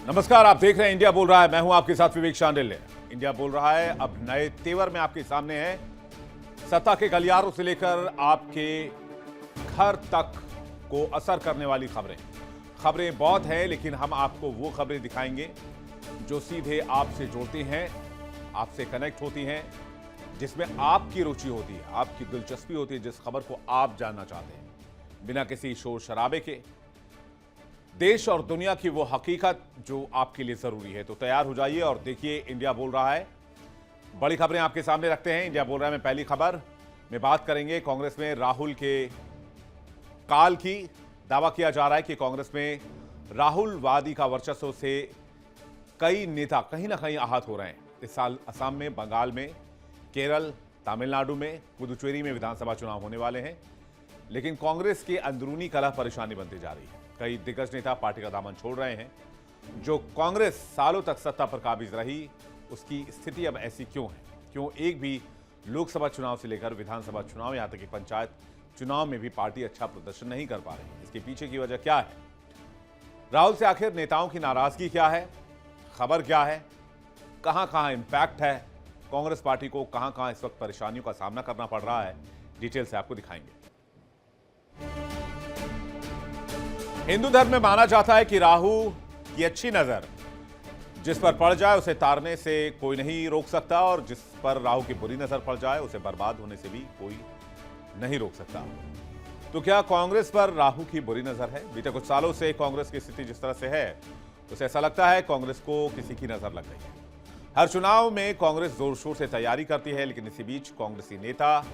नमस्कार, आप देख रहे हैं इंडिया बोल रहा है। मैं हूं आपके साथ विवेक शांडिल्य। इंडिया बोल रहा है अब नए तेवर में आपके सामने है। सत्ता के गलियारों से लेकर आपके घर तक को असर करने वाली खबरें बहुत हैं, लेकिन हम आपको वो खबरें दिखाएंगे जो सीधे आपसे जोड़ती हैं, आपसे कनेक्ट होती हैं, जिसमें आपकी रुचि होती है, आपकी दिलचस्पी होती है, जिस खबर को आप जानना चाहते हैं, बिना किसी शोर शराबे के देश और दुनिया की वो हकीकत जो आपके लिए जरूरी है। तो तैयार हो जाइए और देखिए इंडिया बोल रहा है। बड़ी खबरें आपके सामने रखते हैं। इंडिया बोल रहा है में पहली खबर में बात करेंगे कांग्रेस में राहुल के काल की। दावा किया जा रहा है कि कांग्रेस में राहुलवादी का वर्चस्व से कई नेता कहीं ना कहीं आहत हो रहे हैं। इस साल असम में, बंगाल में, केरल, तमिलनाडु में, पुदुचेरी में विधानसभा चुनाव होने वाले हैं, लेकिन कांग्रेस की अंदरूनी कलह परेशानी बनती जा रही है। कई दिग्गज नेता पार्टी का दामन छोड़ रहे हैं। जो कांग्रेस सालों तक सत्ता पर काबिज रही, उसकी स्थिति अब ऐसी क्यों है? क्यों एक भी लोकसभा चुनाव से लेकर विधानसभा चुनाव, यहां तक कि पंचायत चुनाव में भी पार्टी अच्छा प्रदर्शन नहीं कर पा रही? इसके पीछे की वजह क्या है? राहुल से आखिर नेताओं की नाराजगी क्या है? खबर क्या है? कहां कहां इंपैक्ट है? कांग्रेस पार्टी को कहां कहां इस वक्त परेशानियों का सामना करना पड़ रहा है? डिटेल से आपको दिखाएंगे। हिंदू धर्म में माना जाता है कि राहु की अच्छी नजर जिस पर पड़ जाए उसे तारने से कोई नहीं रोक सकता, और जिस पर राहु की बुरी नजर पड़ जाए उसे बर्बाद होने से भी कोई नहीं रोक सकता। तो क्या कांग्रेस पर राहु की बुरी नजर है? बीते कुछ सालों से कांग्रेस की स्थिति जिस तरह से है, उसे ऐसा लगता है कांग्रेस को किसी की नजर लग गई है। हर चुनाव में कांग्रेस जोर शोर से तैयारी करती है, लेकिन इसी बीच कांग्रेसी नेता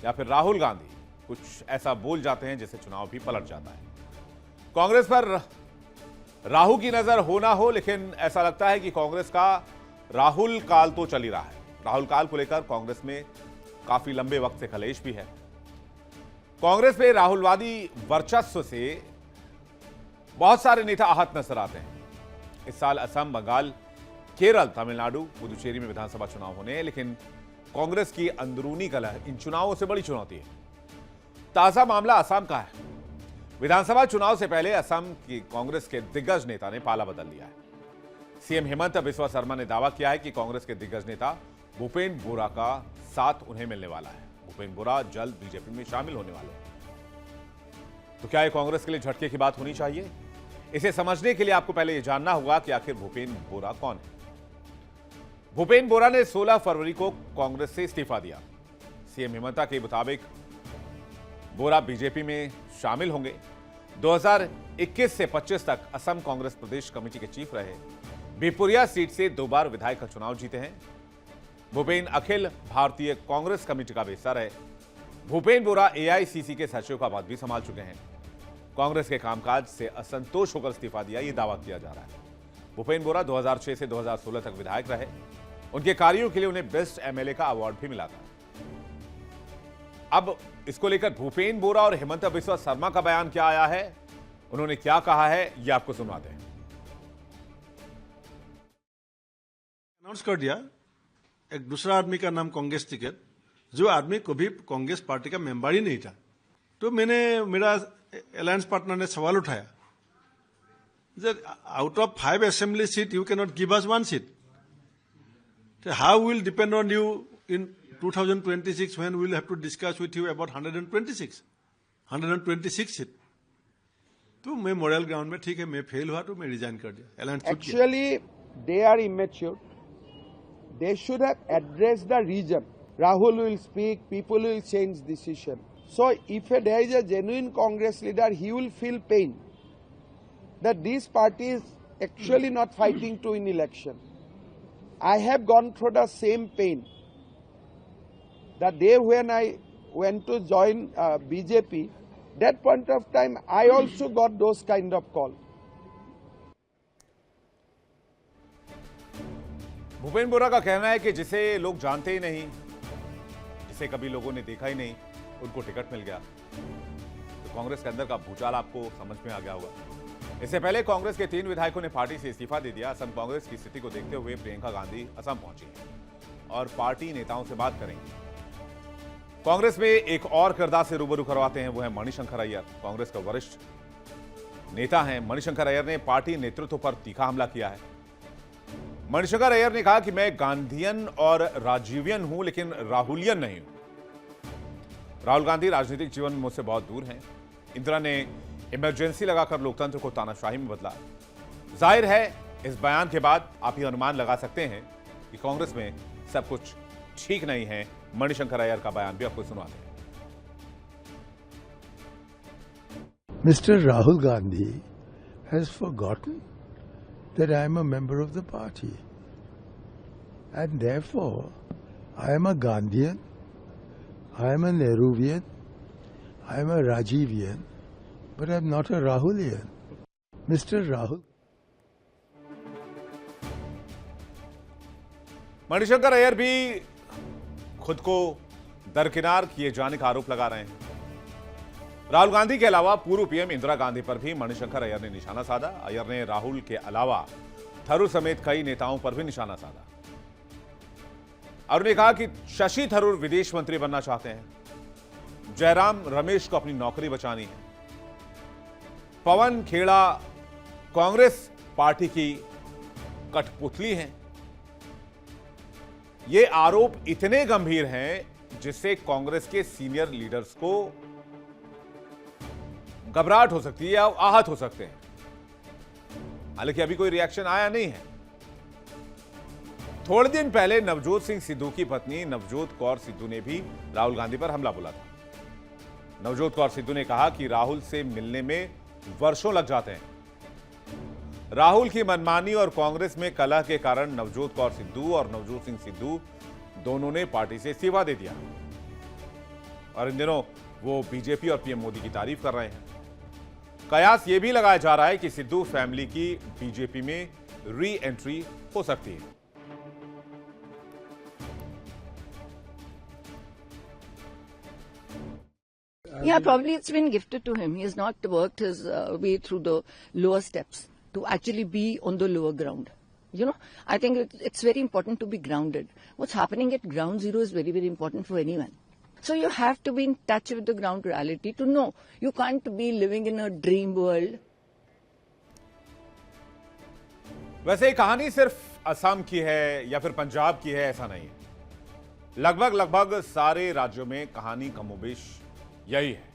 या फिर राहुल गांधी कुछ ऐसा बोल जाते हैं जिससे चुनाव भी पलट जाता है। कांग्रेस पर राहु की नजर हो ना हो, लेकिन ऐसा लगता है कि कांग्रेस का राहुल काल तो चल ही रहा है। राहुल काल को लेकर कांग्रेस में काफी लंबे वक्त से कलेश भी है। कांग्रेस में राहुलवादी वर्चस्व से बहुत सारे नेता आहत नजर आते हैं। इस साल असम, बंगाल, केरल, तमिलनाडु, पुदुचेरी में विधानसभा चुनाव होने हैं, लेकिन कांग्रेस की अंदरूनी कलह इन चुनावों से बड़ी चुनौती है। ताजा मामला असम का है। विधानसभा चुनाव से पहले असम की कांग्रेस के दिग्गज नेता ने पाला बदल लिया है। सीएम हेमंत बिस्वा शर्मा ने दावा किया है कि कांग्रेस के दिग्गज नेता भूपेन्द्र बोरा का साथ उन्हें मिलने वाला है। भूपेन्द्र बोरा जल्द बीजेपी में शामिल होने वाले हैं। तो क्या यह कांग्रेस के लिए झटके की बात होनी चाहिए? इसे समझने के लिए आपको पहले यह जानना होगा कि आखिर भूपेन्द्र बोरा कौन है। भूपेन्द्र बोरा ने 16 फरवरी को कांग्रेस से इस्तीफा दिया। सीएम हेमंता के मुताबिक बोरा बीजेपी में शामिल होंगे। 2021 से 25 तक असम कांग्रेस प्रदेश कमेटी के चीफ रहे। बिपुरिया सीट से 2 बार विधायक का चुनाव जीते हैं। भूपेन्द्र अखिल भारतीय कांग्रेस कमेटी का हिस्सा रहे। भूपेन्द्र बोरा एआईसीसी के सचिव का पद भी संभाल चुके हैं। कांग्रेस के कामकाज से असंतोष होकर इस्तीफा दिया, यह दावा किया जा रहा है। भूपेन्द्र बोरा 2006 से 2016 तक विधायक रहे। उनके कार्यों के लिए उन्हें बेस्ट एमएलए का अवार्ड भी मिला था। अब इसको लेकर भूपेन्द्र बोरा और हेमंत बिस्वा शर्मा का बयान क्या आया है, उन्होंने क्या कहा है, यह आपको सुनवाते हैं। अनाउंस कर दिया एक दूसरा आदमी का नाम कांग्रेस टिकट, जो आदमी कभी कांग्रेस पार्टी का मेंबर ही नहीं था। तो मेरा अलायंस पार्टनर ने सवाल उठाया, out of 5 assembly seat you can not give us 1 seat, how will depend on you in 2026 when we will have to discuss with you about 126 seat. तो मैं मोरल ग्राउंड में ठीक है, मैं फेल हुआ तो मैं रिजाइन कर दिया। Actually, they are immature. They should have addressed the reason. Rahul will speak, people will change decision. So if there is a genuine Congress leader, he will feel pain that this party is actually not fighting to win election. I have gone through the same pain. The day when I went to join BJP, that point of time, I also got those kind of call. Bhupendra बोरा का कहना है कि जिसे लोग जानते ही नहीं, जिसे कभी लोगों ने देखा ही नहीं, उनको टिकट मिल गया। तो कांग्रेस के अंदर का भूचाल आपको समझ में आ गया होगा। इससे पहले कांग्रेस के 3 विधायकों ने पार्टी से इस्तीफा दे दिया। असम कांग्रेस की स्थिति को देखते हुए प्रियंका गांधी असम पहुंची और पार्टी नेताओं से बात करेंगी। कांग्रेस में एक और किरदार से रूबरू करवाते हैं, वो है मणिशंकर अय्यर, कांग्रेस का वरिष्ठ नेता हैं मणिशंकर अय्यर ने पार्टी नेतृत्व पर तीखा हमला किया है। मणिशंकर अय्यर ने कहा कि मैं गांधीयन और राजीवियन हूं, लेकिन राहुलियन नहीं हूं। राहुल गांधी राजनीतिक जीवन में मुझसे बहुत दूर हैं। इंदिरा ने इमरजेंसी लगाकर लोकतंत्र को तानाशाही में बदला। जाहिर है इस बयान के बाद आप ये अनुमान लगा सकते हैं कि कांग्रेस में सब कुछ ठीक नहीं है। मणिशंकर अय्यर का बयान भी आपको सुनाते हैं। Mr. Rahul Gandhi has forgotten that I am a member of the party. And therefore, I am a Gandhian, I am a Nehruvian, I am a Rajivian, but I am not a Rahulian. Mr. Rahul. Manishankar Iyer भी खुद को दरकिनार किए जाने का आरोप लगा रहे हैं। राहुल गांधी के अलावा पूर्व पीएम इंदिरा गांधी पर भी मणिशंकर अय्यर ने निशाना साधा। अय्यर ने राहुल के अलावा थरूर समेत कई नेताओं पर भी निशाना साधा और उन्होंने कहा कि शशि थरूर विदेश मंत्री बनना चाहते हैं, जयराम रमेश को अपनी नौकरी बचानी है, पवन खेड़ा कांग्रेस पार्टी की कठपुतली हैं। ये आरोप इतने गंभीर हैं जिससे कांग्रेस के सीनियर लीडर्स को घबराहट हो सकती है या आहत हो सकते हैं। हालांकि अभी कोई रिएक्शन आया नहीं है। थोड़े दिन पहले नवजोत सिंह सिद्धू की पत्नी नवजोत कौर सिद्धू ने भी राहुल गांधी पर हमला बोला था। नवजोत कौर सिद्धू ने कहा कि राहुल से मिलने में वर्षों लग जाते हैं। राहुल की मनमानी और कांग्रेस में कलह के कारण नवजोत कौर सिद्धू और नवजोत सिंह सिद्धू दोनों ने पार्टी से इस्तीफा दे दिया और इन दिनों वो बीजेपी और पीएम मोदी की तारीफ कर रहे हैं। कयास ये भी लगाया जा रहा है कि सिद्धू फैमिली की बीजेपी में री एंट्री हो सकती है। Yeah, probably it's been gifted to him. He has not worked his way through the lower steps to actually be on the lower ground. You know, I think it's very important to be grounded. What's happening at ground zero is very, very important for anyone. So you have to be in touch with the ground reality to know. You can't be living in a dream world. वैसे ये कहानी सिर्फ असम की है या फिर पंजाब की है ऐसा नहीं है। लगभग सारे राज्यों में कहानी कमोबेश यही है।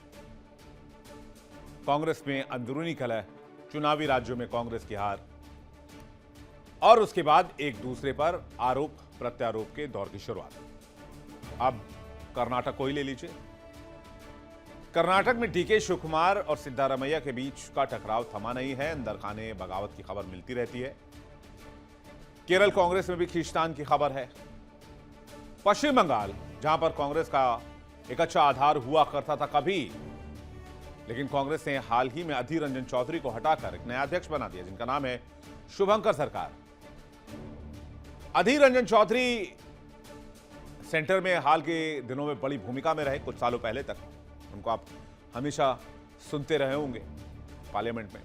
कांग्रेस में अंदरूनी कलह, चुनावी राज्यों में कांग्रेस की हार और उसके बाद एक दूसरे पर आरोप प्रत्यारोप के दौर की शुरुआत। अब कर्नाटक को ही ले लीजिए। कर्नाटक में डीके शिवकुमार और सिद्धारमैया के बीच का टकराव थमा नहीं है। अंदर खाने बगावत की खबर मिलती रहती है। केरल कांग्रेस में भी खींचतान की खबर है। पश्चिम बंगाल, जहां पर कांग्रेस का एक अच्छा आधार हुआ करता था कभी, लेकिन कांग्रेस ने हाल ही में अधीर रंजन चौधरी को हटाकर एक नया अध्यक्ष बना दिया जिनका नाम है शुभंकर सरकार। अधीर रंजन चौधरी सेंटर में हाल के दिनों में बड़ी भूमिका में रहे। कुछ सालों पहले तक उनको आप हमेशा सुनते रहे होंगे पार्लियामेंट में।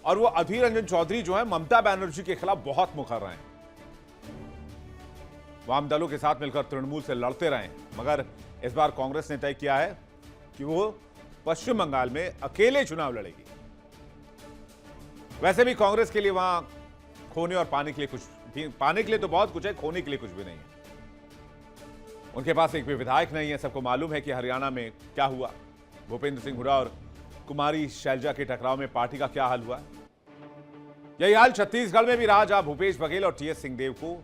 और वो अधीर रंजन चौधरी जो है ममता बनर्जी के खिलाफ बहुत मुखर रहे हैं। वाम दलों के साथ मिलकर तृणमूल से लड़ते रहे, मगर इस बार कांग्रेस ने तय किया है कि वो पश्चिम बंगाल में अकेले चुनाव लड़ेगी। वैसे भी कांग्रेस के लिए वहां खोने और पाने के लिए कुछ भी, पाने के लिए तो बहुत कुछ है, खोने के लिए कुछ भी नहीं है। उनके पास एक भी विधायक नहीं है। सबको मालूम है कि हरियाणा में क्या हुआ। भूपेंद्र सिंह हुड्डा और कुमारी शैलजा के टकराव में पार्टी का क्या हाल हुआ। यही हाल छत्तीसगढ़ में भी रहा, जहां भूपेश बघेल और टीएस सिंहदेव को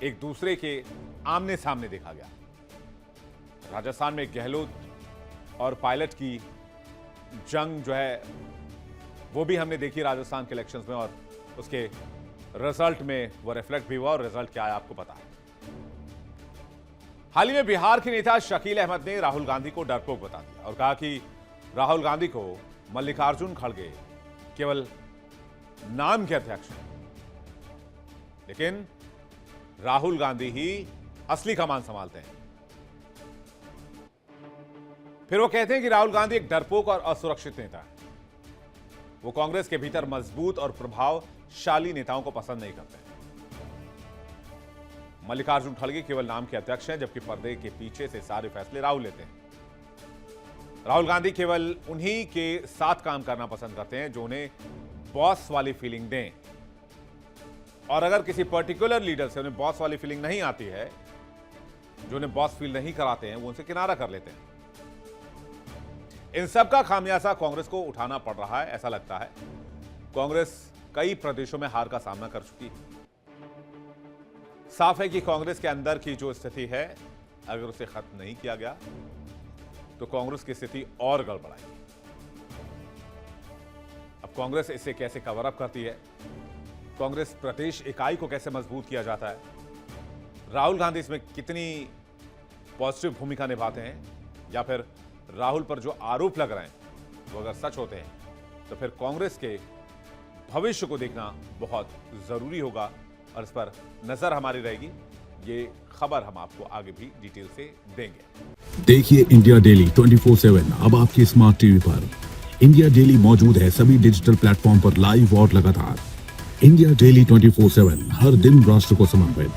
एक दूसरे के आमने सामने देखा गया। राजस्थान में गहलोत और पायलट की जंग जो है वो भी हमने देखी राजस्थान के इलेक्शंस में, और उसके रिजल्ट में वो रिफ्लेक्ट भी हुआ। और रिजल्ट क्या है आपको पता है। हाल ही में बिहार के नेता शकील अहमद ने राहुल गांधी को डरपोक बता दिया और कहा कि राहुल गांधी को मल्लिकार्जुन खड़गे केवल नाम के अध्यक्ष हैं, लेकिन राहुल गांधी ही असली कमान संभालते हैं। फिर वो कहते हैं कि राहुल गांधी एक डरपोक और असुरक्षित नेता है। वो कांग्रेस के भीतर मजबूत और प्रभावशाली नेताओं को पसंद नहीं करते। मल्लिकार्जुन खड़गे केवल नाम के अध्यक्ष हैं, जबकि पर्दे के पीछे से सारे फैसले राहुल लेते हैं। राहुल गांधी केवल उन्हीं के साथ काम करना पसंद करते हैं जो उन्हें बॉस वाली फीलिंग दें, और अगर किसी पर्टिकुलर लीडर से उन्हें बॉस वाली फीलिंग नहीं आती है, जो उन्हें बॉस फील नहीं कराते हैं, वो उनसे किनारा कर लेते हैं। इन सब का खामियाजा कांग्रेस को उठाना पड़ रहा है। ऐसा लगता है कांग्रेस कई प्रदेशों में हार का सामना कर चुकी है। साफ है कि कांग्रेस के अंदर की जो स्थिति है, अगर उसे खत्म नहीं किया गया तो कांग्रेस की स्थिति और गड़बड़ाएगी। अब कांग्रेस इसे कैसे कवर अप करती है, कांग्रेस प्रदेश इकाई को कैसे मजबूत किया जाता है, राहुल गांधी इसमें कितनी पॉजिटिव भूमिका निभाते हैं, या फिर राहुल पर जो आरोप लग रहे हैं वो अगर सच होते हैं तो फिर कांग्रेस के भविष्य को देखना बहुत जरूरी होगा, और इस पर नजर हमारी रहेगी। ये खबर हम आपको आगे भी डिटेल से देंगे। देखिए इंडिया डेली 24/7 अब आपकी स्मार्ट टीवी पर। इंडिया डेली मौजूद है सभी डिजिटल प्लेटफॉर्म पर लाइव और लगातार। इंडिया डेली 24/7 हर दिन राष्ट्र को समर्पित।